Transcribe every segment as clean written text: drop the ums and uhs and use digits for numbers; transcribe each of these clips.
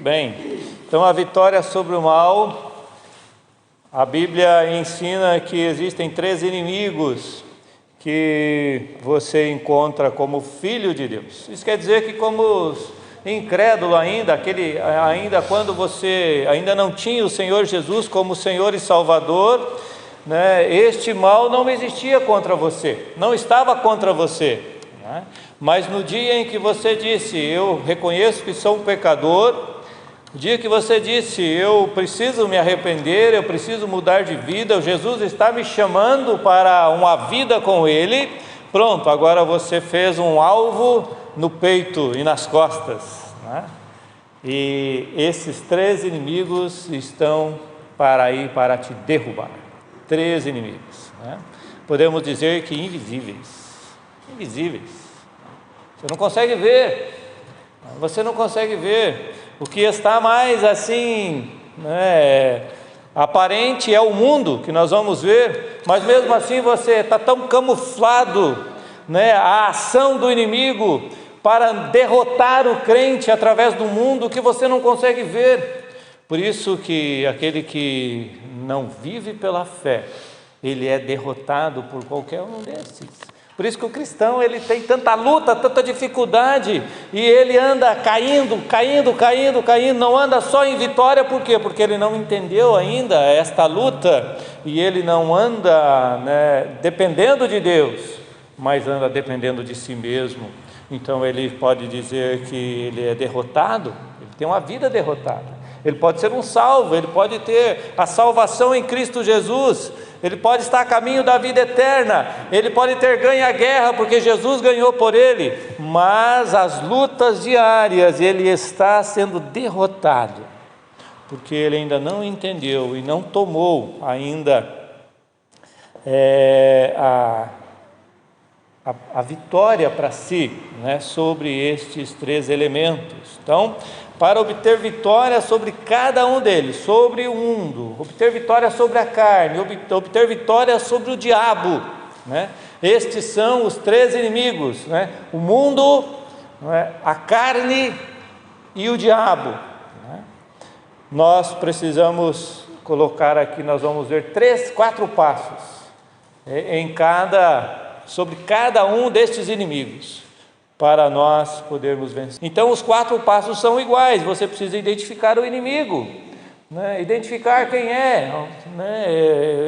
bem. Então, a vitória sobre o mal, a Bíblia ensina que existem 3 inimigos que você encontra como filho de Deus. Isso quer dizer que, como incrédulo ainda quando você ainda não tinha o Senhor Jesus como Senhor e Salvador, né, este mal não existia contra você, não estava contra você, né? Mas no dia em que você disse, eu reconheço que sou um pecador, o dia que você disse, eu preciso me arrepender, eu preciso mudar de vida, Jesus está me chamando para uma vida com Ele, pronto, agora você fez um alvo no peito e nas costas, né? E esses 3 inimigos estão para te derrubar. 3 inimigos, né? Podemos dizer que invisíveis. Você não consegue ver. O que está mais assim, né, aparente é o mundo que nós vamos ver, mas mesmo assim você está tão camuflado, né, a ação do inimigo para derrotar o crente através do mundo, que você não consegue ver. Por isso que aquele que não vive pela fé, ele é derrotado por qualquer um desses. Por isso que o cristão, ele tem tanta luta, tanta dificuldade, e ele anda caindo, não anda só em vitória. Por quê? Porque ele não entendeu ainda esta luta, e ele não anda, né, dependendo de Deus, mas anda dependendo de si mesmo. Então ele pode dizer que ele é derrotado, ele tem uma vida derrotada. Ele pode ser um salvo, ele pode ter a salvação em Cristo Jesus, ele pode estar a caminho da vida eterna, ele pode ter ganho a guerra, porque Jesus ganhou por ele, mas as lutas diárias, ele está sendo derrotado, porque ele ainda não entendeu e não tomou ainda a vitória para si, né, sobre estes 3 elementos. Então, para obter vitória sobre cada um deles, sobre o mundo, obter vitória sobre a carne, obter vitória sobre o diabo, né? Estes são os 3 inimigos, né? O mundo, né, a carne e o diabo, né? Nós precisamos colocar aqui, nós vamos ver 4 passos sobre cada um destes inimigos, para nós podermos vencer. Então os 4 passos são iguais. Você precisa identificar o inimigo, né? Identificar quem é, né?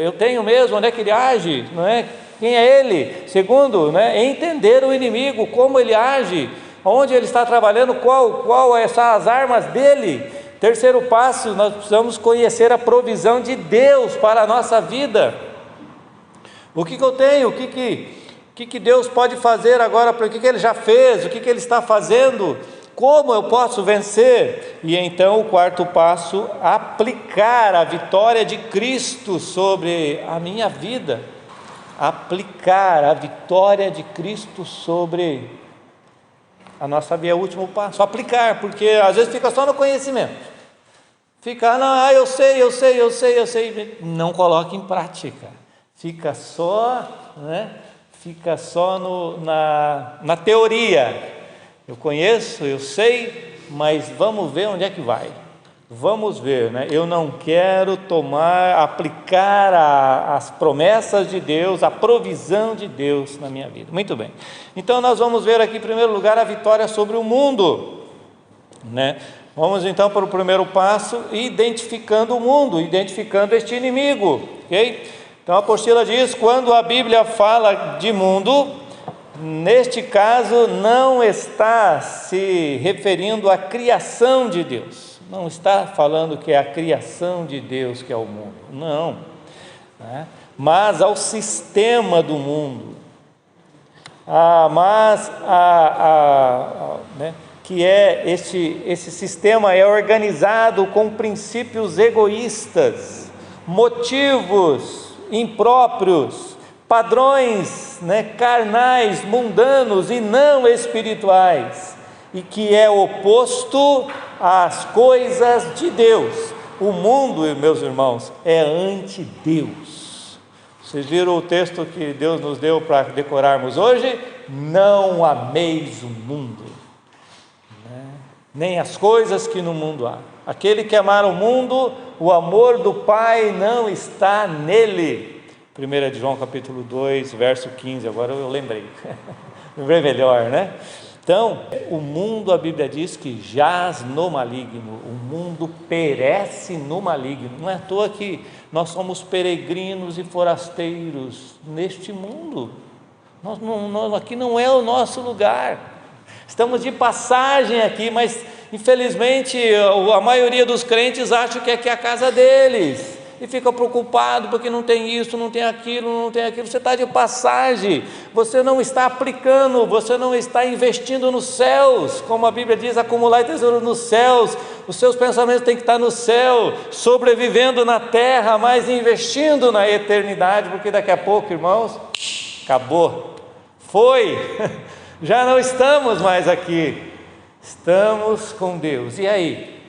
Eu tenho mesmo, onde é que ele age, não é? Quem é ele? Segundo, né? Entender o inimigo, como ele age, onde ele está trabalhando, qual são as armas dele. Terceiro passo, nós precisamos conhecer a provisão de Deus para a nossa vida. O que eu tenho? O que Deus pode fazer agora? O que Ele já fez? O que Ele está fazendo? Como eu posso vencer? E então o 4º passo, aplicar a vitória de Cristo sobre a minha vida. Aplicar a vitória de Cristo sobre a nossa vida. É o último passo, aplicar, porque às vezes fica só no conhecimento. Fica, não, eu sei. Não coloque em prática. Fica só, né? Fica só na teoria. Eu conheço, eu sei, mas vamos ver onde é que vai. Vamos ver, né? Eu não quero aplicar as promessas de Deus, a provisão de Deus na minha vida. Muito bem. Então nós vamos ver aqui, em primeiro lugar, a vitória sobre o mundo, né? Vamos então para o primeiro passo, identificando o mundo, identificando este inimigo, ok? Então a apostila diz, quando a Bíblia fala de mundo, neste caso não está se referindo à criação de Deus, não está falando que é a criação de Deus que é o mundo, não, né? Mas ao sistema do mundo, né? Que esse sistema é organizado com princípios egoístas, motivos impróprios, padrões, né, carnais, mundanos e não espirituais, e que é oposto às coisas de Deus. O mundo, meus irmãos, é anti-Deus. Vocês viram o texto que Deus nos deu para decorarmos hoje? Não ameis o mundo, né? nem as coisas que no mundo há. Aquele que amar o mundo, o amor do Pai não está nele. 1 João capítulo 2, verso 15, agora eu lembrei. Lembrei melhor, né? Então, o mundo, a Bíblia diz que jaz no maligno, o mundo perece no maligno. Não é à toa que nós somos peregrinos e forasteiros neste mundo. Aqui não é o nosso lugar. Estamos de passagem aqui, mas infelizmente a maioria dos crentes acha que aqui é a casa deles e fica preocupado porque não tem isso, não tem aquilo. Você está de passagem, você não está aplicando, você não está investindo nos céus, como a Bíblia diz, acumular tesouro nos céus. Os seus pensamentos têm que estar no céu, sobrevivendo na terra, mas investindo na eternidade, porque daqui a pouco, irmãos, acabou, foi, já não estamos mais aqui, estamos com Deus. E aí?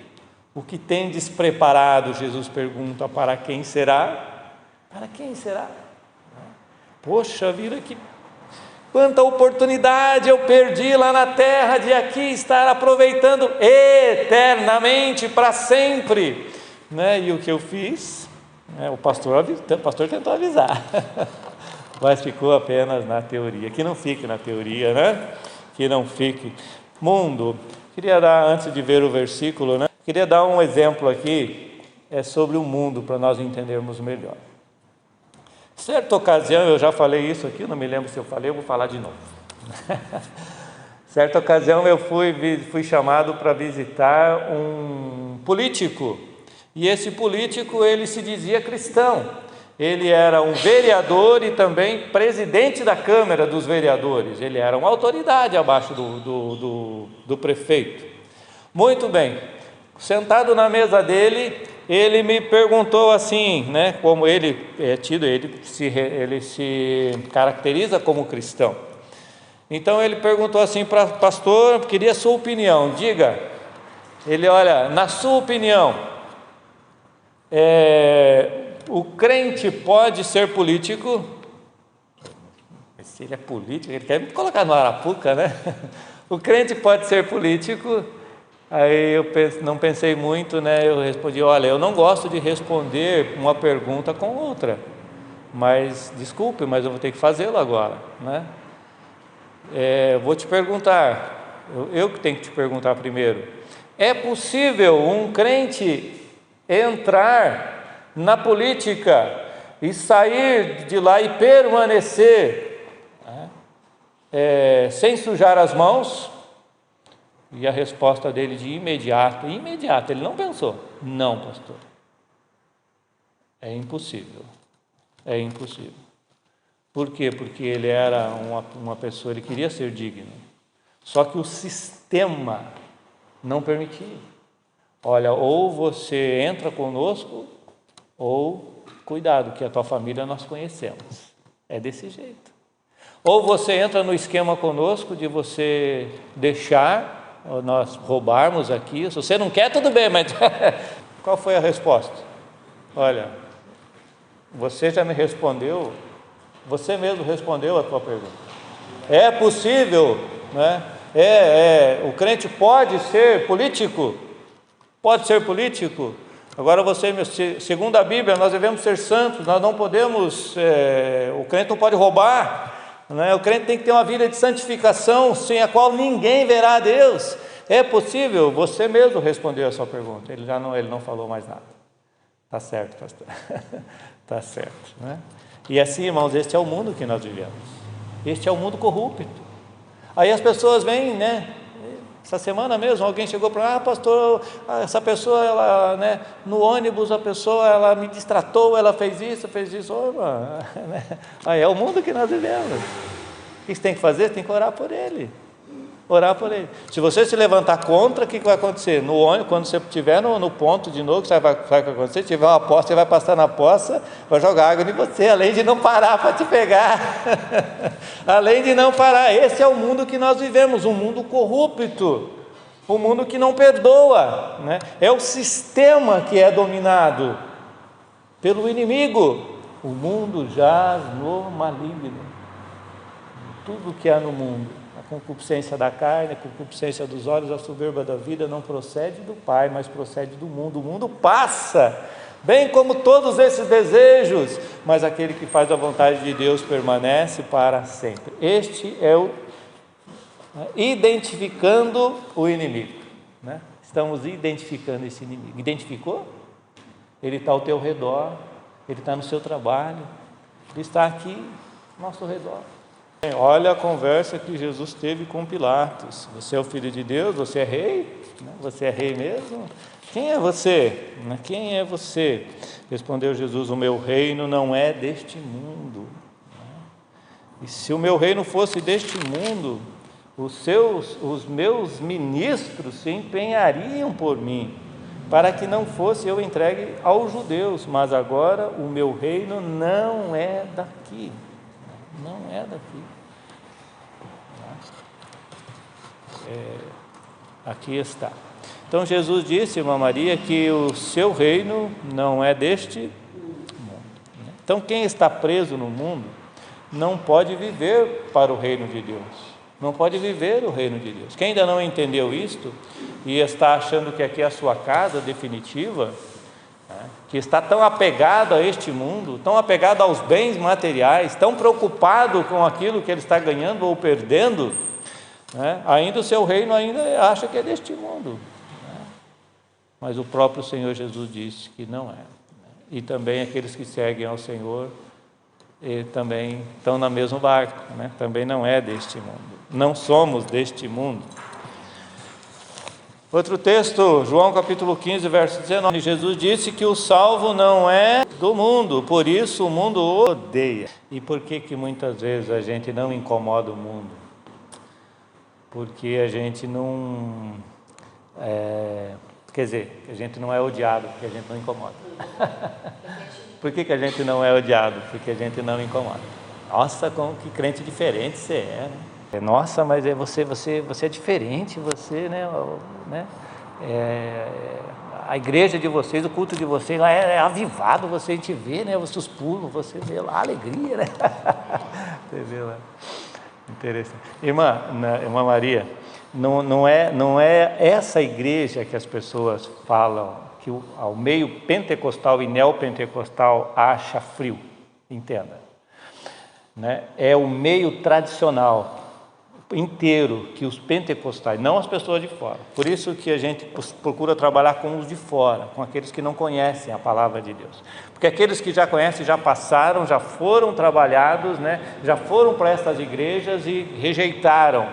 O que tendes preparado, Jesus pergunta, para quem será? Para quem será? Poxa vida, quanta oportunidade eu perdi lá na terra de aqui estar aproveitando eternamente, para sempre, né? E o que eu fiz? O pastor tentou avisar, mas ficou apenas na teoria. Que não fique na teoria, né? Que não fique. Mundo, queria dar, antes de ver o versículo, né? Queria dar um exemplo aqui, sobre o mundo, para nós entendermos melhor. Certa ocasião, eu já falei isso aqui, não me lembro se eu falei, eu vou falar de novo. Certa ocasião eu fui chamado para visitar um político, e esse político, ele se dizia cristão, ele era um vereador e também presidente da Câmara dos Vereadores, ele era uma autoridade abaixo do prefeito. Muito bem. Sentado na mesa dele, ele me perguntou assim, né, como ele se caracteriza como cristão. Então ele perguntou assim para o pastor, queria a sua opinião, diga. Ele, olha, na sua opinião, o crente pode ser político? Se ele é político, ele quer me colocar no Arapuca, né? O crente pode ser político? Aí eu não pensei muito, né? Eu respondi, olha, eu não gosto de responder uma pergunta com outra, mas desculpe, mas eu vou ter que fazê-lo agora, né? Vou te perguntar, eu que tenho que te perguntar primeiro, é possível um crente entrar na política e sair de lá e permanecer, sem sujar as mãos? E a resposta dele de imediato, ele não pensou, não, pastor, é impossível. Por quê? Porque ele era uma pessoa, ele queria ser digno, só que o sistema não permitia. Olha, ou você entra conosco, ou cuidado, que a tua família nós conhecemos, é desse jeito. Ou você entra no esquema conosco de você deixar nós roubarmos aqui, se você não quer, tudo bem, mas qual foi a resposta? Olha, você já me respondeu, você mesmo respondeu a tua pergunta. É possível, né? O crente pode ser político? Pode ser político? Agora segundo a Bíblia, nós devemos ser santos, nós não podemos, o crente não pode roubar, né? O crente tem que ter uma vida de santificação, sem a qual ninguém verá a Deus. É possível? Você mesmo respondeu a sua pergunta, ele não falou mais nada. Está certo, pastor. Está certo, né? E assim, irmãos, este é o mundo que nós vivemos, este é o mundo corrupto. Aí as pessoas vêm, né? Essa semana mesmo alguém chegou para mim, pastor, essa pessoa, ela, né, no ônibus, a pessoa, ela me distratou, ela fez isso. Aí é o mundo que nós vivemos. O que você tem que fazer? Você tem que orar por ele. Se você se levantar contra, o que vai acontecer? No ônibus, quando você estiver no ponto de novo, sabe o que vai acontecer? Se tiver uma poça, você vai passar na poça, vai jogar água em você, além de não parar para te pegar. Além de não parar. Esse é o mundo que nós vivemos, um mundo corrupto, um mundo que não perdoa, né? É o sistema que é dominado pelo inimigo. O mundo jaz no maligno. Tudo que há no mundo, concupiscência da carne, a concupiscência dos olhos, a soberba da vida não procede do Pai, mas procede do mundo. O mundo passa, bem como todos esses desejos, mas aquele que faz a vontade de Deus permanece para sempre. Este é o identificando o inimigo, né? Estamos identificando esse inimigo. Identificou? Ele está ao teu redor, ele está no seu trabalho, ele está aqui ao nosso redor. Olha a conversa que Jesus teve com Pilatos. Você é o Filho de Deus? Você é rei? Você é rei mesmo? Quem é você? Quem é você? Respondeu Jesus: o meu reino não é deste mundo. E se o meu reino fosse deste mundo, os meus ministros se empenhariam por mim, para que não fosse eu entregue aos judeus, mas agora o meu reino não é daqui. Não é daqui. Aqui está. Então Jesus disse, irmã Maria, que o seu reino não é deste mundo. Então quem está preso no mundo não pode viver para o reino de Deus. Não pode viver o reino de Deus. Quem ainda não entendeu isto e está achando que aqui é a sua casa definitiva, que está tão apegado a este mundo, tão apegado aos bens materiais, tão preocupado com aquilo que ele está ganhando ou perdendo, ainda o seu reino ainda acha que é deste mundo, mas o próprio Senhor Jesus disse que não é, e também aqueles que seguem ao Senhor também estão no mesmo barco, também não é deste mundo, não somos deste mundo. Outro texto, João capítulo 15, verso 19, Jesus disse que o salvo não é do mundo, por isso o mundo o odeia. E por que muitas vezes a gente não incomoda o mundo? Porque a gente não, que a gente não é odiado, porque a gente não incomoda. Por que a gente não é odiado? Porque a gente não incomoda. Nossa, como que crente diferente você é, né? Nossa, mas você é diferente, você, a igreja de vocês, o culto de vocês lá é avivado, você a gente vê, vocês pulam, você vê lá a alegria, né? Você vê lá. Interessante. Irmã Maria, não é essa igreja que as pessoas falam que ao meio pentecostal e neopentecostal acha frio, entenda, é o meio tradicional inteiro que os pentecostais, não as pessoas de fora, por isso que a gente procura trabalhar com os de fora, com aqueles que não conhecem a palavra de Deus, porque aqueles que já conhecem, já passaram, já foram trabalhados, já foram para estas igrejas e rejeitaram,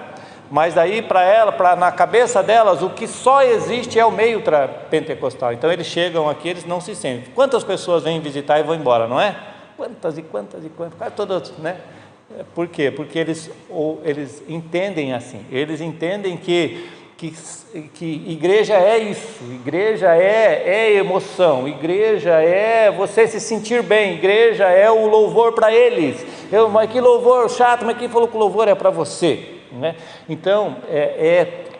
mas daí na cabeça delas, o que só existe é o meio pentecostal, então eles chegam aqui, eles não se sentem. Quantas pessoas vêm visitar e vão embora, não é? Quantas, quase todas, Por quê? Porque eles entendem assim, eles entendem que igreja é isso, igreja é emoção, igreja é você se sentir bem, igreja é o louvor para eles. Mas que louvor chato, mas quem falou que o louvor é para você? Então,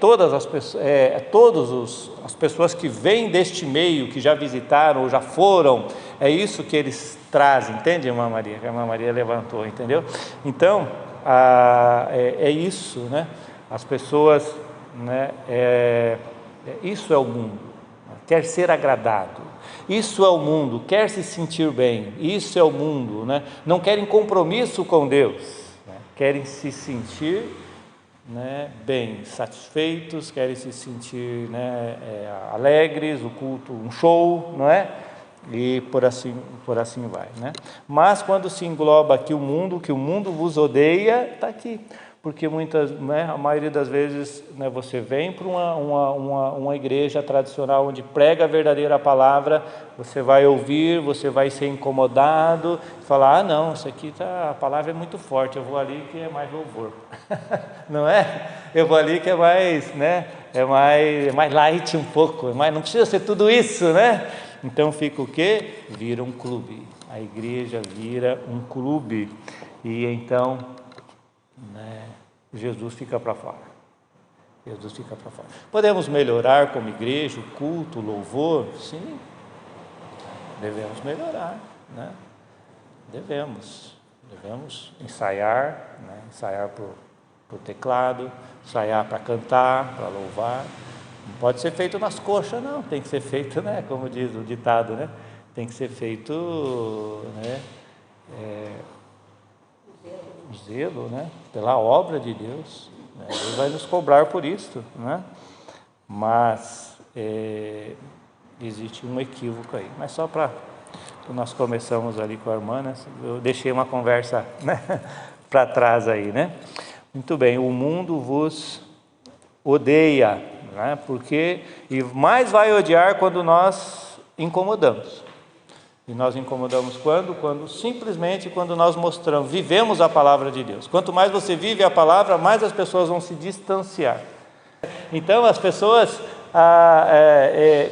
todas as pessoas, as pessoas que vêm deste meio, que já visitaram ou já foram, é isso que eles trazem, entende, irmã Maria? Que a irmã Maria levantou, entendeu? Então, é isso, as pessoas, isso é o mundo, quer ser agradado, isso é o mundo, quer se sentir bem, isso é o mundo, não querem compromisso com Deus, querem se sentir bem, satisfeitos, querem se sentir alegres, o culto, um show, e por assim vai, Mas quando se engloba aqui o mundo, que o mundo vos odeia, está aqui, porque a maioria das vezes, você vem para uma igreja tradicional onde prega a verdadeira palavra, você vai ouvir, você vai ser incomodado, falar, não, isso aqui a palavra é muito forte, eu vou ali que é mais louvor, não é? Eu vou ali que é mais, é mais light um pouco, mas não precisa ser tudo isso, Então fica o quê? Vira um clube, a igreja vira um clube, e então, Jesus fica para fora. Jesus fica para fora. Podemos melhorar como igreja, o culto, o louvor? Sim, devemos melhorar, Devemos ensaiar, ensaiar para o teclado, ensaiar para cantar, para louvar. Não pode ser feito nas coxas, não, tem que ser feito, né, como diz o ditado, né, tem que ser feito, né, zelo, né, pela obra de Deus, né? Deus vai nos cobrar por isso, né? Mas existe um equívoco aí, mas só para nós começamos ali com a irmã, né? Eu deixei uma conversa, né, para trás aí, né? Muito bem, o mundo vos odeia, né? Porque, e mais vai odiar quando nós incomodamos. E nós incomodamos quando? Simplesmente quando nós mostramos, vivemos a palavra de Deus. Quanto mais você vive a palavra, mais as pessoas vão se distanciar. Então as pessoas,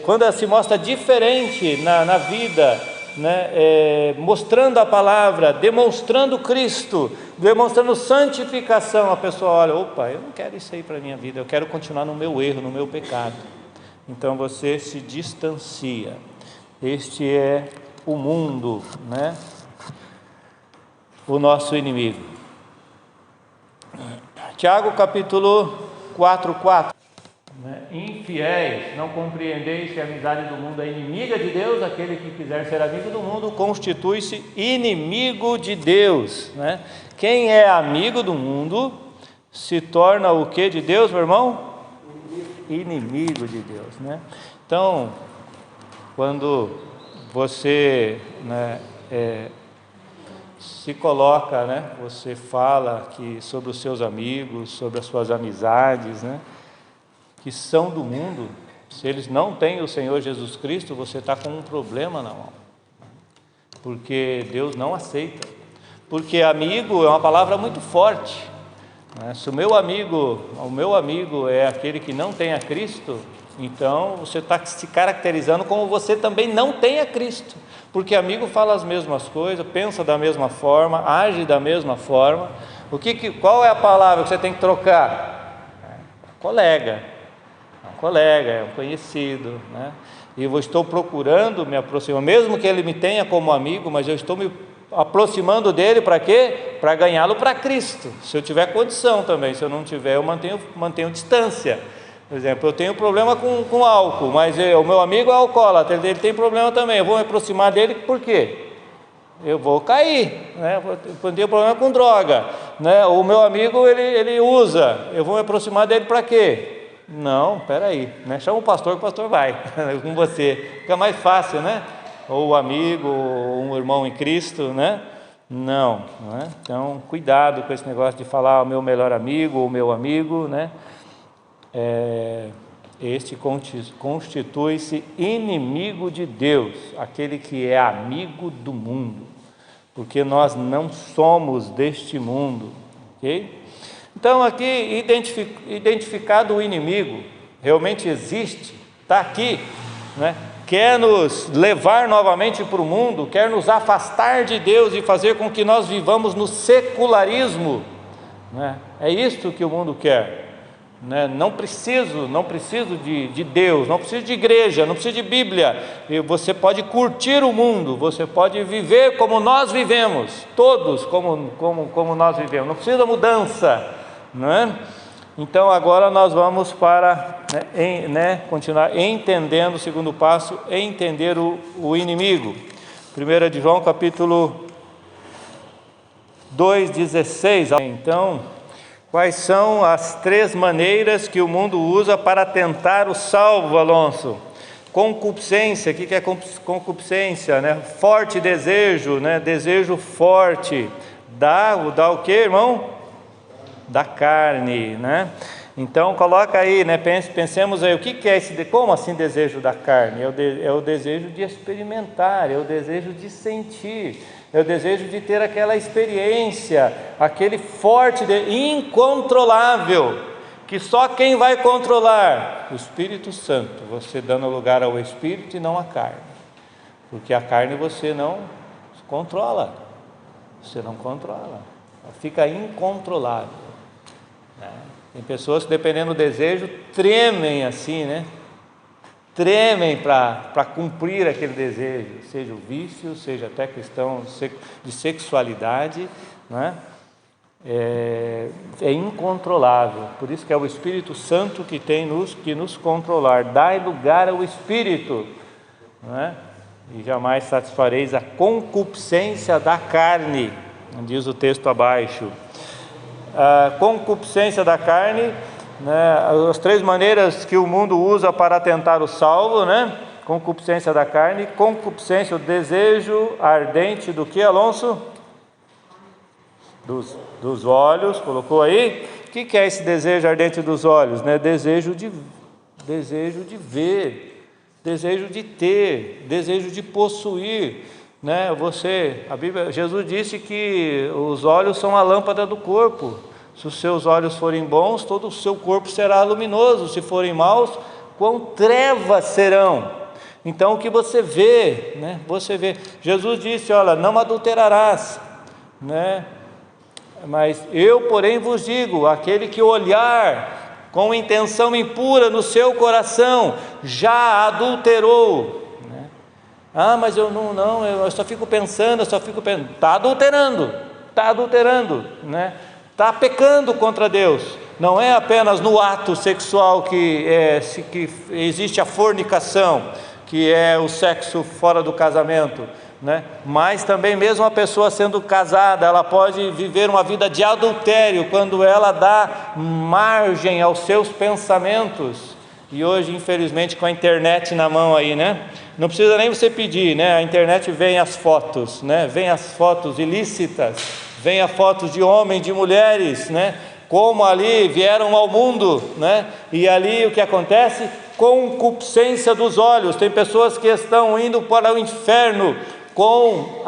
quando ela se mostra diferente na vida, né, mostrando a palavra, demonstrando Cristo, demonstrando santificação, a pessoa olha, opa, eu não quero isso aí para a minha vida, eu quero continuar no meu erro, no meu pecado. Então você se distancia. Este é o mundo, né? O nosso inimigo. Tiago capítulo 4:4. Infiéis, não compreendeis que a amizade do mundo é inimiga de Deus? Aquele que quiser ser amigo do mundo constitui-se inimigo de Deus, né? Quem é amigo do mundo se torna o que de Deus, meu irmão? Inimigo de Deus, né? Então, quando você, né, se coloca, né, você fala sobre os seus amigos, sobre as suas amizades, né, que são do mundo, se eles não têm o Senhor Jesus Cristo, você está com um problema na mão, porque Deus não aceita, porque amigo é uma palavra muito forte, né? Se o meu amigo é aquele que não tem a Cristo, então você está se caracterizando como você também não tem a Cristo, porque amigo fala as mesmas coisas, pensa da mesma forma, age da mesma forma. Qual é a palavra que você tem que trocar? Colega, é um conhecido, né? E eu estou procurando me aproximar, mesmo que ele me tenha como amigo, mas eu estou me aproximando dele para quê? Para ganhá-lo para Cristo, se eu tiver condição também. Se eu não tiver, eu mantenho distância. Por exemplo, eu tenho problema com álcool, mas o meu amigo é alcoólatra, ele tem problema também, eu vou me aproximar dele por quê? Eu vou cair, né? Eu tenho problema com droga, né? O meu amigo ele usa, eu vou me aproximar dele para quê? Não, peraí, né? Chama o pastor que o pastor vai com você, fica mais fácil, né? Ou o amigo, ou um irmão em Cristo, né? Não, né? Então cuidado com esse negócio de falar o meu melhor amigo ou o meu amigo, né? Este constitui-se inimigo de Deus, aquele que é amigo do mundo, porque nós não somos deste mundo, ok? Então aqui identificado o inimigo, realmente existe, está aqui, né? Quer nos levar novamente para o mundo, quer nos afastar de Deus e fazer com que nós vivamos no secularismo, né? É isto que o mundo quer. Não preciso de Deus, não preciso de igreja, não preciso de Bíblia. E você pode curtir o mundo, você pode viver como nós vivemos, todos como nós vivemos, não precisa mudança, não é? Então agora nós vamos para continuar entendendo o segundo passo, entender o inimigo. 1 de João capítulo 2:16. Então, quais são as 3 maneiras que o mundo usa para tentar o salvo, Alonso? Concupiscência, o que é concupiscência? Né? Forte desejo, né? Desejo forte. Dá o que, irmão? Da carne, né? Então coloca aí, né? Pensemos aí, o que é esse, como assim desejo da carne? É o desejo de experimentar, é o desejo de sentir, é o desejo de ter aquela experiência, aquele forte, incontrolável, que só quem vai controlar? O Espírito Santo, você dando lugar ao Espírito e não à carne, porque a carne você não controla, fica incontrolável. Tem pessoas que, dependendo do desejo, tremem assim, né? Tremem para cumprir aquele desejo, seja o vício, seja até questão de sexualidade, né? é incontrolável. Por isso que é o Espírito Santo que tem que nos controlar. Dai lugar ao Espírito, não é? E jamais satisfareis a concupiscência da carne, diz o texto abaixo. A concupiscência da carne, né? As 3 maneiras que o mundo usa para tentar o salvo, né? Concupiscência da carne, concupiscência, o desejo ardente do que, Alonso? Dos olhos, colocou aí? O que é esse desejo ardente dos olhos? Né? Desejo de ver, desejo de ter, desejo de possuir, né? Jesus disse que os olhos são a lâmpada do corpo. Se os seus olhos forem bons, todo o seu corpo será luminoso. Se forem maus, quão trevas serão. Então o que você vê, né? Você vê. Jesus disse: olha, não adulterarás, né? Mas eu, porém, vos digo: aquele que olhar com intenção impura no seu coração, já adulterou, né? Mas eu eu só fico pensando, está adulterando, né? Está pecando contra Deus. Não é apenas no ato sexual que existe a fornicação, que é o sexo fora do casamento, né? Mas também mesmo a pessoa sendo casada, ela pode viver uma vida de adultério quando ela dá margem aos seus pensamentos. E hoje, infelizmente, com a internet na mão aí, né? Não precisa nem você pedir, né? A internet vem as fotos, né? Vem as fotos ilícitas, vem as fotos de homens, de mulheres, né? Como ali vieram ao mundo, né? E ali o que acontece? Concupiscência dos olhos. Tem pessoas que estão indo para o inferno com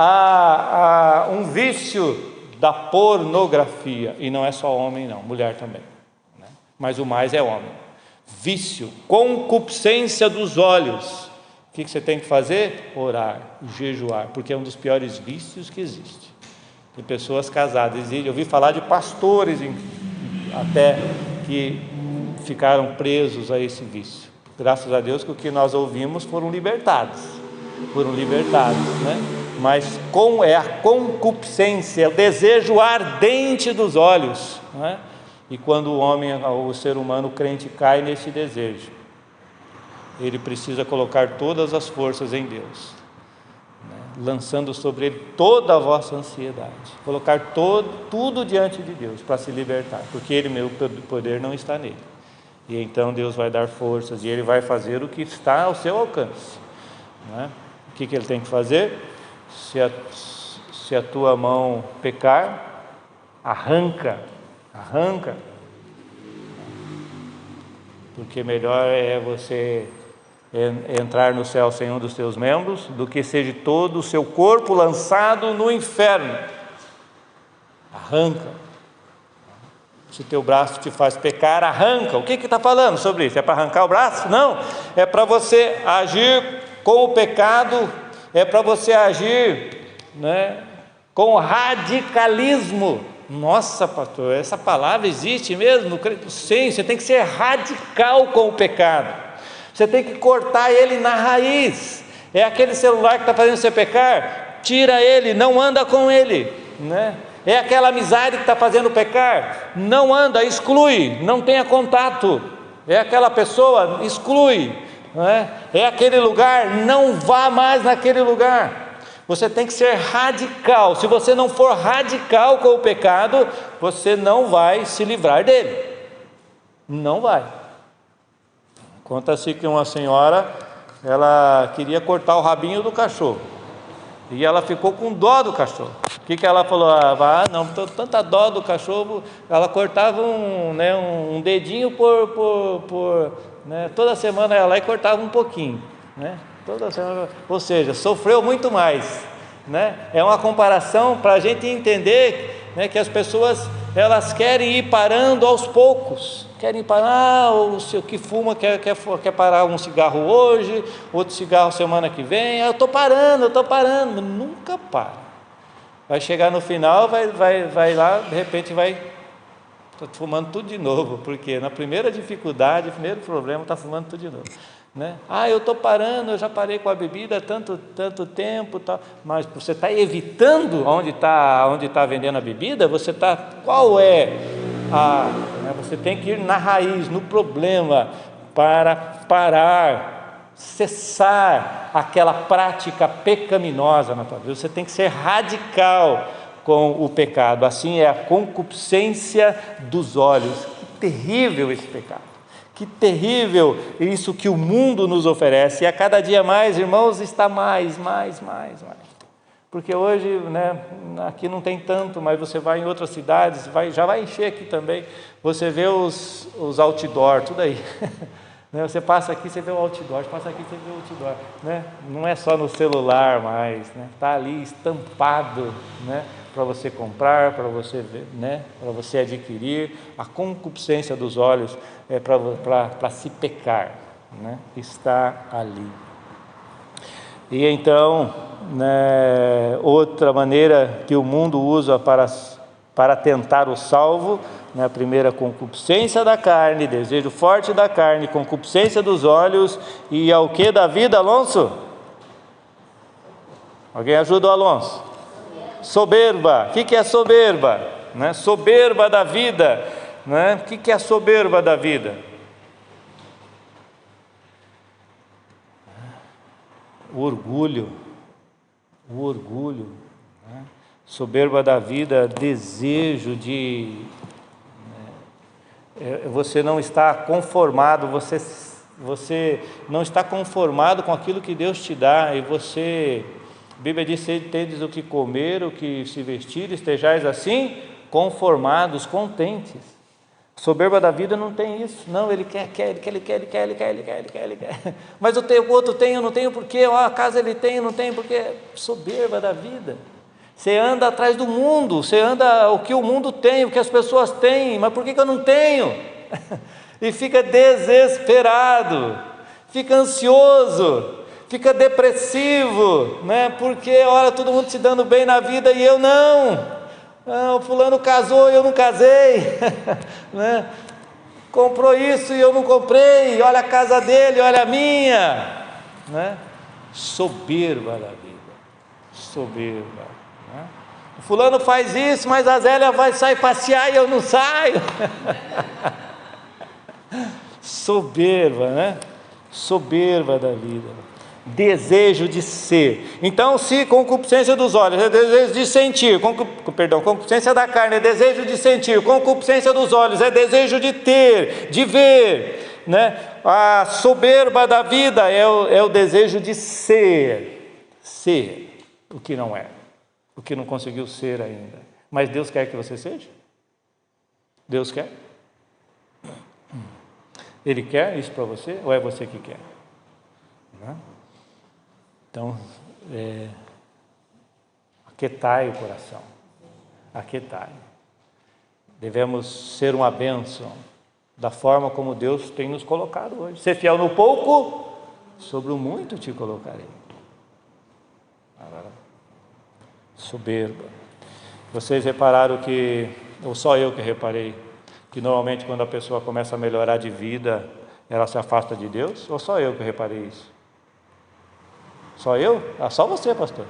um vício da pornografia. E não é só homem não, mulher também, né? Mas o mais é homem. Vício, concupiscência dos olhos. O que você tem que fazer? Orar, jejuar, porque é um dos piores vícios que existe. Tem pessoas casadas, eu ouvi falar de pastores até que ficaram presos a esse vício. Graças a Deus que o que nós ouvimos foram libertados, né? Mas é a concupiscência, é o desejo ardente dos olhos, né? E quando o ser humano crente cai nesse desejo, ele precisa colocar todas as forças em Deus, né? Lançando sobre ele toda a vossa ansiedade, colocar tudo diante de Deus para se libertar, porque meu poder não está nele. E então Deus vai dar forças e Ele vai fazer o que está ao seu alcance, né? O que Ele tem que fazer? Se a tua mão pecar, arranca, porque melhor é você entrar no céu sem um dos teus membros, do que seja todo o seu corpo lançado no inferno. Arranca. Se teu braço te faz pecar, arranca. O que está falando sobre isso? É para arrancar o braço? Não, é para você agir com o pecado, é para você agir, né, com radicalismo. Nossa, pastor, essa palavra existe mesmo? Sim, você tem que ser radical com o pecado. Você tem que cortar ele na raiz. É aquele celular que está fazendo você pecar, tira ele, não anda com ele, né? É aquela amizade que está fazendo pecar, não anda, exclui, não tenha contato. É aquela pessoa, exclui, né? É aquele lugar, não vá mais naquele lugar. Você tem que ser radical. Se você não for radical com o pecado, você não vai se livrar dele, não vai. Conta-se que uma senhora, ela queria cortar o rabinho do cachorro, e ela ficou com dó do cachorro. O que ela falou? Não, tanta dó do cachorro. Ela cortava um dedinho né? Toda semana ela ia lá e cortava um pouquinho, né? Toda semana, ou seja, sofreu muito mais, né? É uma comparação para a gente entender, né, que as pessoas, elas querem ir parando aos poucos. Querem parar, o que fuma quer parar um cigarro hoje, outro cigarro semana que vem. Eu estou parando, nunca para. Vai chegar no final, vai lá, de repente está fumando tudo de novo, porque na primeira dificuldade, primeiro problema, está fumando tudo de novo. né? Eu estou parando, eu já parei com a bebida há tanto tempo, tal. Mas você está evitando onde está vendendo a bebida? Qual é né? Você tem que ir na raiz, no problema, para parar, cessar aquela prática pecaminosa na tua vida. Você tem que ser radical com o pecado. Assim é a concupiscência dos olhos. Que terrível esse pecado. Que terrível isso que o mundo nos oferece. E a cada dia mais, irmãos, está mais. Porque hoje, né, aqui não tem tanto, mas você vai em outras cidades, já vai encher aqui também. Você vê os outdoor, tudo aí. Você passa aqui, você vê o outdoor, passa aqui, você vê o outdoor, né? Não é só no celular mais, né? Está ali estampado, né? Para você comprar, para você ver, né? Para você adquirir. A concupiscência dos olhos é para se pecar, né? Está ali. E então, né, outra maneira que o mundo usa para tentar o salvo, né, a primeira, concupiscência da carne, desejo forte da carne, concupiscência dos olhos, e ao que da vida, Alonso? Alguém ajuda o Alonso? Soberba. O que é soberba? Né? Soberba da vida, né? O que é a soberba da vida? O orgulho, né? Soberba da vida, desejo de, né? Você não está conformado, você não está conformado com aquilo que Deus te dá, e você, a Bíblia diz: se tendes o que comer, o que se vestir, estejais assim, conformados, contentes. Soberba da vida não tem isso, não, ele quer, ele quer. Mas o outro tem, eu não tenho porque, a casa ele tem, eu não tenho porque. Soberba da vida. Você anda atrás do mundo, você anda o que o mundo tem, o que as pessoas têm, mas por que eu não tenho? E fica desesperado, fica ansioso, fica depressivo, né? Porque olha, todo mundo se dando bem na vida e eu não. O fulano casou e eu não casei, né? Comprou isso e eu não comprei, olha a casa dele, olha a minha, né? Soberba da vida, soberba, né? O fulano faz isso, mas a Zélia vai sair passear e eu não saio. Soberba, né? Soberba da vida. Desejo de ser. Então, se concupiscência dos olhos é desejo de sentir, concupiscência da carne é desejo de sentir, concupiscência dos olhos é desejo de ter, de ver, né? A soberba da vida é o desejo de ser o que não é, o que não conseguiu ser ainda. Mas Deus quer que você seja? Deus quer? Ele quer isso para você ou é você que quer? Não? Então, aquietai o coração, aquietai. Devemos ser uma bênção da forma como Deus tem nos colocado hoje. Ser fiel no pouco, sobre o muito te colocarei. Soberba. Vocês repararam que, ou só eu que reparei, que normalmente quando a pessoa começa a melhorar de vida, ela se afasta de Deus? Ou só eu que reparei isso? Só eu? Só você, pastor.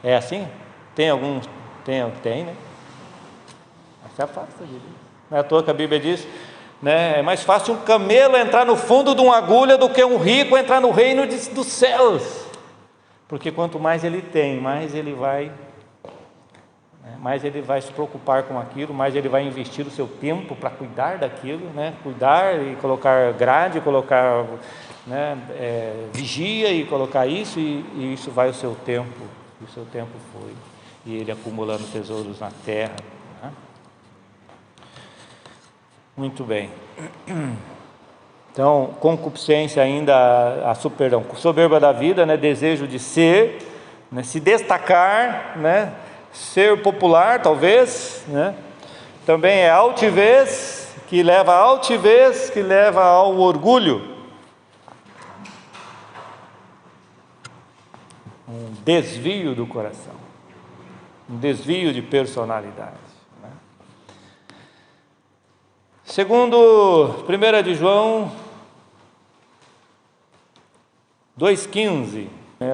É assim? Tem algum? Tem, né? Se afasta de Deus. Não é à toa que a Bíblia diz, né? É mais fácil um camelo entrar no fundo de uma agulha do que um rico entrar no reino dos céus. Porque quanto mais ele tem, mais ele vai se preocupar com aquilo, mais ele vai investir o seu tempo para cuidar daquilo, né? Cuidar e colocar grade, colocar, né, vigia e colocar isso, e isso vai o seu tempo, e o seu tempo foi, e ele acumulando tesouros na terra, né? Muito bem. Então, concupiscência ainda, soberba da vida, né, desejo de ser, né, se destacar, né, ser popular talvez, né? Também é altivez, que leva à altivez, que leva ao orgulho. Um desvio do coração, um desvio de personalidade, né? Segundo 1 de João 2,15,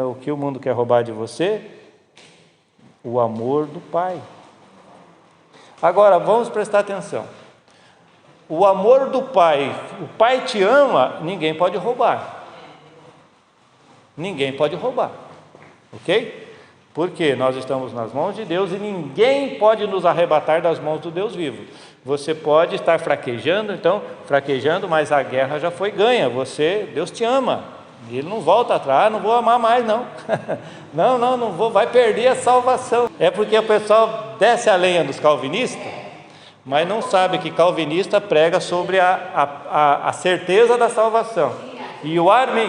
o que o mundo quer roubar de você? O amor do Pai. Agora, vamos prestar atenção. O amor do Pai, o Pai te ama, ninguém pode roubar. Ninguém pode roubar, ok? Porque nós estamos nas mãos de Deus e ninguém pode nos arrebatar das mãos do Deus vivo. Você pode estar fraquejando, mas a guerra já foi ganha. Deus te ama. E Ele não volta atrás, não vou amar mais não. não vou, vai perder a salvação. É porque o pessoal desce a lenha dos calvinistas, mas não sabe que calvinista prega sobre a certeza da salvação. E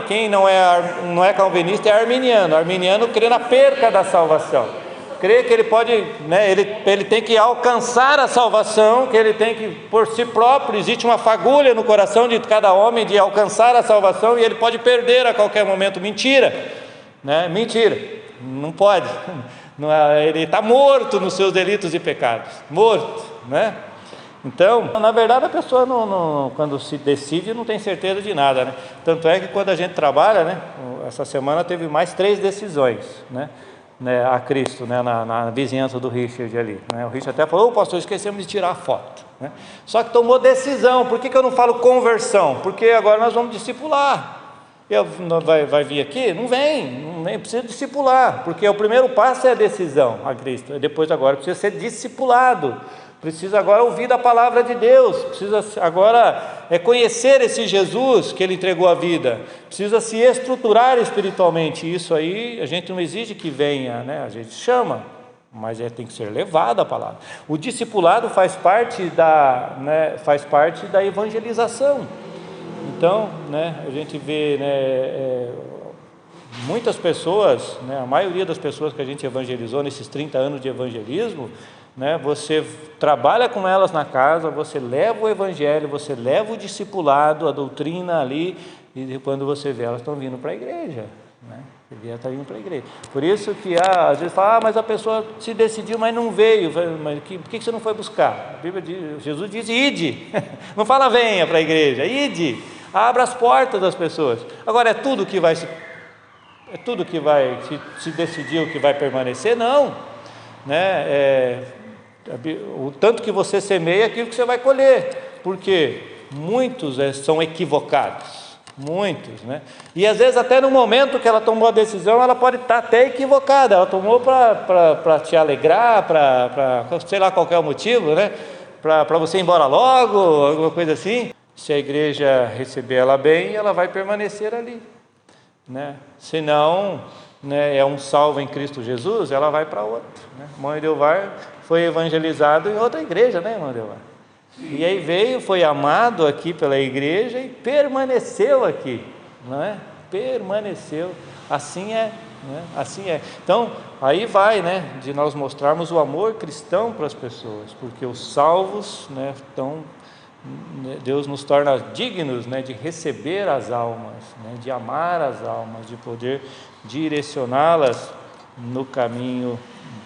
quem não é calvinista é arminiano. Arminiano crê na perca da salvação. Crê que ele pode, ele tem que alcançar a salvação, que ele tem que, por si próprio, existe uma fagulha no coração de cada homem de alcançar a salvação e ele pode perder a qualquer momento. Mentira, mentira, não pode. Ele está morto nos seus delitos e pecados, morto, Então, na verdade, a pessoa quando se decide não tem certeza de nada, Tanto é que quando a gente trabalha, essa semana teve mais 3 decisões, a Cristo, na vizinhança do Richard ali, O Richard até falou: pastor, esquecemos de tirar a foto, Só que tomou decisão. Por que eu não falo conversão? Porque agora nós vamos discipular. Vai vir aqui? Não vem, precisa discipular, porque o primeiro passo é a decisão a Cristo, depois agora precisa ser discipulado. Precisa agora ouvir da palavra de Deus, precisa agora conhecer esse Jesus que Ele entregou a vida, precisa se estruturar espiritualmente. Isso aí a gente não exige que venha, a gente chama, mas tem que ser levado a palavra. O discipulado faz parte da evangelização. Então, a gente vê muitas pessoas, a maioria das pessoas que a gente evangelizou nesses 30 anos de evangelismo, você trabalha com elas na casa, você leva o evangelho, você leva o discipulado, a doutrina ali, e quando você vê, elas estão vindo para a igreja, está vindo para a igreja. Por isso que às vezes fala: mas a pessoa se decidiu, mas não veio. Mas por que você não foi buscar? A Bíblia diz, Jesus diz: ide. Não fala venha para a igreja, ide, abra as portas das pessoas. Agora é tudo que vai se decidir o que vai permanecer? Não, o tanto que você semeia é aquilo que você vai colher, porque muitos são equivocados, muitos, e às vezes até no momento que ela tomou a decisão, ela pode estar até equivocada, ela tomou para te alegrar, para sei lá qual é o motivo, para você ir embora logo, alguma coisa assim. Se a igreja receber ela bem, ela vai permanecer ali, se não, é um salvo em Cristo Jesus, ela vai para outro, Irmão Edelvar foi evangelizado em outra igreja, Irmão Edelvar? E aí foi amado aqui pela igreja e permaneceu aqui, Permaneceu, assim é, assim é. Então, aí vai, de nós mostrarmos o amor cristão para as pessoas, porque os salvos, Deus nos torna dignos, de receber as almas, de amar as almas, de poder direcioná-las no caminho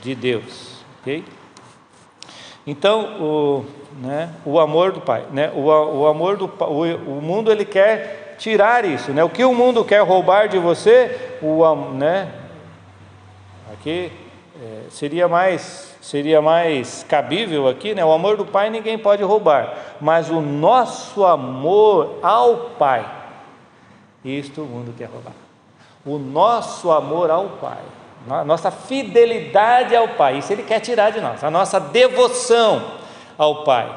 de Deus, ok? Então, o amor do Pai, o amor do Pai, o mundo ele quer tirar isso, O que o mundo quer roubar de você, aqui seria mais cabível aqui, o amor do Pai ninguém pode roubar, mas o nosso amor ao Pai, isto o mundo quer roubar. O nosso amor ao Pai, a nossa fidelidade ao Pai, isso Ele quer tirar de nós, a nossa devoção ao Pai,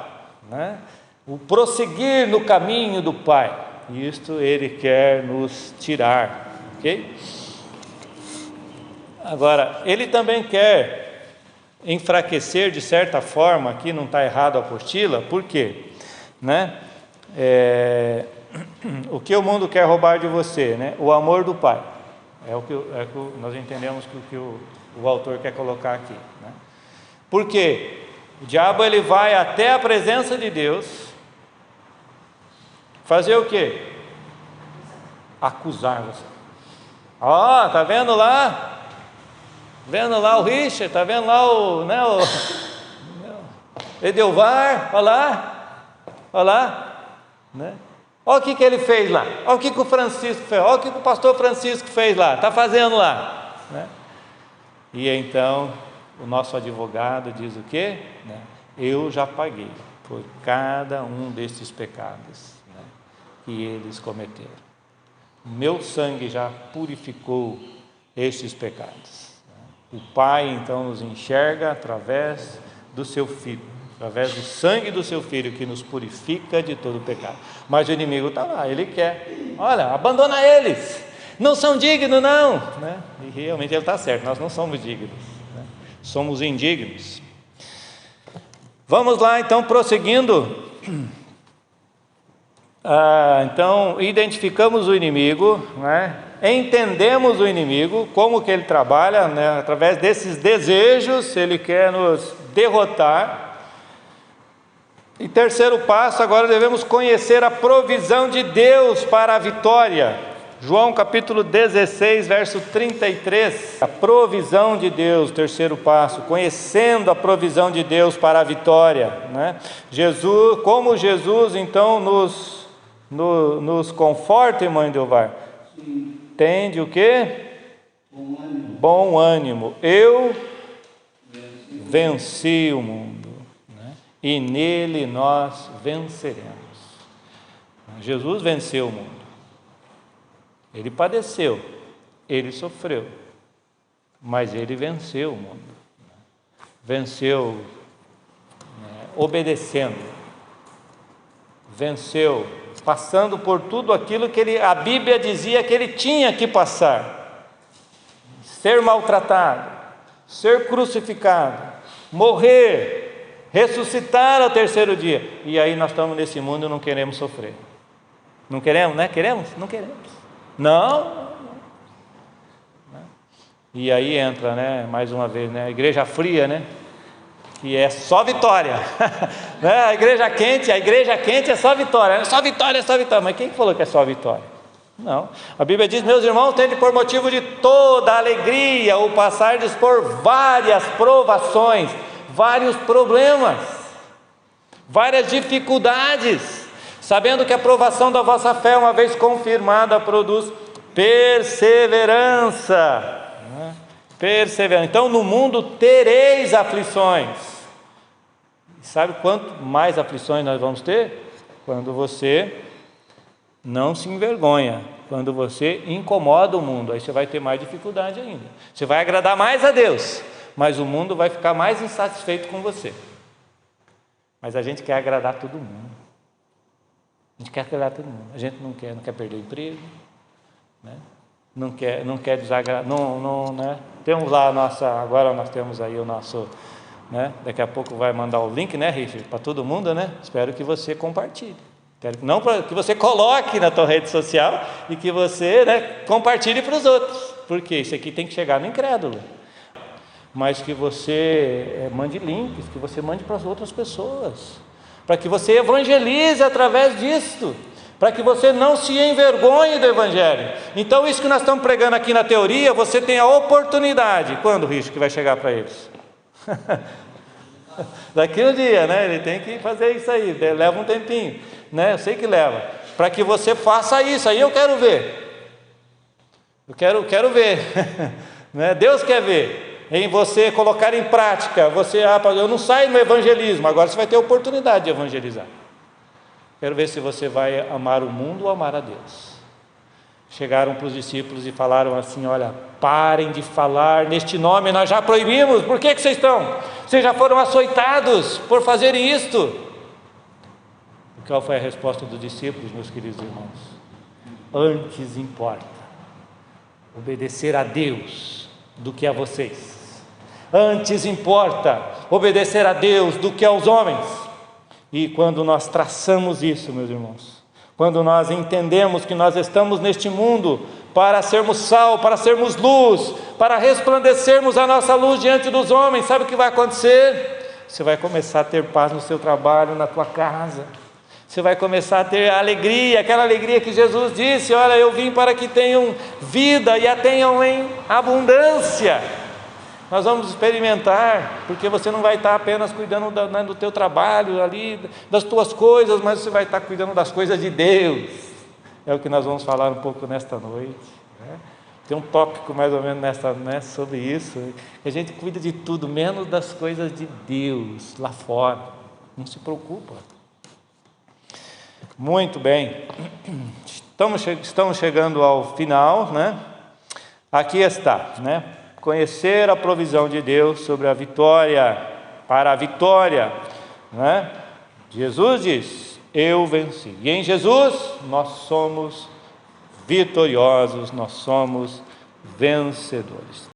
o prosseguir no caminho do Pai, isto Ele quer nos tirar, ok? Agora, Ele também quer enfraquecer de certa forma, aqui não está errado a apostila, por quê? O que o mundo quer roubar de você? O amor do Pai. É o que nós entendemos que o autor quer colocar aqui. Por quê? O diabo ele vai até a presença de Deus fazer o quê? Acusar você. Tá vendo lá? Vendo lá o Richard? Tá vendo lá o Edelvar? Olha lá. olha lá, né? Olha o que ele fez lá, olha o que o Francisco fez, olha o que o pastor Francisco fez lá, está fazendo lá, né? E então o nosso advogado diz o quê? Né? Eu já paguei por cada um desses pecados, né, que eles cometeram. Meu sangue já purificou estes pecados. O Pai então nos enxerga através do seu Filho, através do sangue do seu Filho, que nos purifica de todo o pecado. Mas o inimigo está lá, ele quer, olha, abandona eles, não são dignos não, né? E realmente ele está certo, nós não somos dignos, né? Somos indignos. Vamos lá então, prosseguindo. Então identificamos o inimigo, né? Entendemos o inimigo, como que ele trabalha, né? Através desses desejos, ele quer nos derrotar. E terceiro passo, agora devemos conhecer a provisão de Deus para a vitória. João capítulo 16, verso 33. A provisão de Deus, terceiro passo, conhecendo a provisão de Deus para a vitória, né? Jesus, como Jesus então nos conforta, irmão Delvar? Tende o quê? Bom ânimo. Eu venci o mundo, né? E nele nós venceremos. Jesus venceu o mundo. Ele padeceu, ele sofreu, mas ele venceu o mundo. Venceu, né, obedecendo, venceu passando por tudo aquilo que a Bíblia dizia que ele tinha que passar: ser maltratado, ser crucificado, morrer, ressuscitar ao terceiro dia. E aí nós estamos nesse mundo e não queremos sofrer. Não queremos, né? Queremos? Não queremos. Não. E aí entra, né, mais uma vez, né, a igreja fria, né, que é só vitória. Né? A igreja quente é só vitória, é só vitória, mas quem falou que é só vitória? Não, a Bíblia diz: meus irmãos, tende por motivo de toda alegria o passardes por várias provações, vários problemas, várias dificuldades, sabendo que a provação da vossa fé, uma vez confirmada, produz perseverança. Perseverança. Então no mundo tereis aflições. Sabe quanto mais aflições nós vamos ter? Quando você não se envergonha, quando você incomoda o mundo, aí você vai ter mais dificuldade ainda. Você vai agradar mais a Deus, mas o mundo vai ficar mais insatisfeito com você. Mas a gente quer agradar todo mundo. A gente quer agradar todo mundo. A gente não quer perder o emprego, né? Não quer desagradar, né? Temos lá agora nós temos aí o nosso, né? Daqui a pouco vai mandar o link, né, Richard, para todo mundo, né? Espero que você compartilhe. Não que você coloque na tua rede social e que você, né, compartilhe para os outros, porque isso aqui tem que chegar no incrédulo. Mas que você mande links, que você mande para as outras pessoas, para que você evangelize através disso, para que você não se envergonhe do Evangelho. Então isso que nós estamos pregando aqui na teoria, você tem a oportunidade. Quando, Richard, que vai chegar para eles? Daqui um dia, né? Ele tem que fazer isso aí, leva um tempinho, né? Eu sei que leva, para que você faça isso. Aí eu quero ver, quero ver. Né? Deus quer ver em você colocar em prática. Eu não saio no evangelismo, agora você vai ter a oportunidade de evangelizar. Quero ver se você vai amar o mundo ou amar a Deus. Chegaram para os discípulos e falaram assim: olha, parem de falar neste nome, nós já proibimos. Por que vocês estão? Vocês já foram açoitados por fazerem isto. Qual foi a resposta dos discípulos, meus queridos irmãos? Antes importa obedecer a Deus do que a vocês. Antes importa obedecer a Deus do que aos homens. E quando nós traçamos isso, meus irmãos, quando nós entendemos que nós estamos neste mundo para sermos sal, para sermos luz, para resplandecermos a nossa luz diante dos homens, sabe o que vai acontecer? Você vai começar a ter paz no seu trabalho, na tua casa. Você vai começar a ter alegria, aquela alegria que Jesus disse: olha, eu vim para que tenham vida e a tenham em abundância. Nós vamos experimentar, porque você não vai estar apenas cuidando do teu trabalho ali, das tuas coisas, mas você vai estar cuidando das coisas de Deus. É o que nós vamos falar um pouco nesta noite, né? Tem um tópico mais ou menos sobre isso, que a gente cuida de tudo, menos das coisas de Deus lá fora. Não se preocupa. Muito bem. Estamos chegando ao final, né? Aqui está, né? Conhecer a provisão de Deus sobre a vitória, para a vitória, né? Jesus diz: eu venci. E em Jesus nós somos vitoriosos, nós somos vencedores.